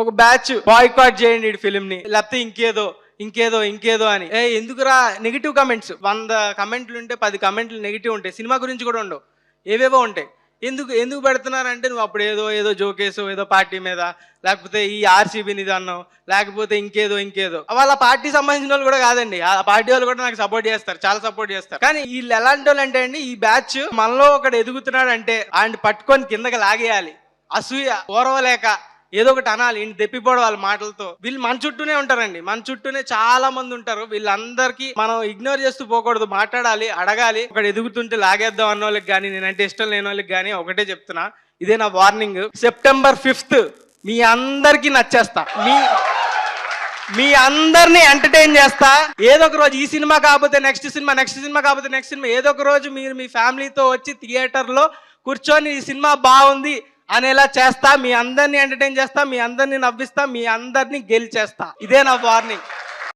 ఒక batch boycott చేయండి ఈ ఫిలిం ని, లేకపోతే ఇంకేదో అని. ఎందుకురా నెగిటివ్ కమెంట్స్? 100 కమెంట్లు ఉంటే 10 కమెంట్లు నెగిటివ్ ఉంటాయి. సినిమా గురించి కూడా ఉండవు, ఏవేవో ఉంటాయి. ఎందుకు పెడుతున్నారంటే నువ్వు అప్పుడు ఏదో జోకేసో, ఏదో పార్టీ మీద, లేకపోతే ఈ ఆర్సీబీని ఇది అన్నావు, లేకపోతే ఇంకేదో. వాళ్ళ పార్టీ సంబంధించిన వాళ్ళు కూడా కాదండి, ఆ పార్టీ వాళ్ళు కూడా నాకు సపోర్ట్ చేస్తారు, చాలా సపోర్ట్ చేస్తారు. కానీ వీళ్ళు ఎలాంటి వాళ్ళు అంటే అండి, ఈ బ్యాచ్ మనలో ఒకడు ఎదుగుతున్నాడు అంటే ఆయన పట్టుకొని కిందకి లాగేయాలి. అసూయ ఓర్వలేక ఏదో ఒకటి అనాలి, ఇంటి తెప్పిపోవడం వాళ్ళ మాటలతో. వీళ్ళు మన చుట్టూనే ఉంటారండి, మన చుట్టూనే చాలా మంది ఉంటారు. వీళ్ళందరికీ మనం ఇగ్నోర్ చేస్తూ పోకూడదు, మాట్లాడాలి, అడగాలి. ఒకటి ఎదుగుతుంటే లాగేద్దాం అన్న వాళ్ళకి కానీ, నేనంటే ఇష్టం లేని వాళ్ళకి కానీ ఒకటే చెప్తున్నా, ఇదే నా వార్నింగ్. సెప్టెంబర్ 5th మీ అందరికీ నచ్చేస్తా, మీ అందరినీ ఎంటర్టైన్ చేస్తా. ఏదో ఒక రోజు ఈ సినిమా కాకపోతే నెక్స్ట్ సినిమా కాకపోతే నెక్స్ట్ సినిమా, ఏదో ఒక రోజు మీరు మీ ఫ్యామిలీతో వచ్చి థియేటర్లో కూర్చొని ఈ సినిమా బాగుంది అనేలా చేస్తా. మీ అందరినీ ఎంటర్టైన్ చేస్తా, మీ అందరినీ నవ్విస్తా, మీ అందరినీ గెలిచేస్తా. ఇదే నా వార్నింగ్.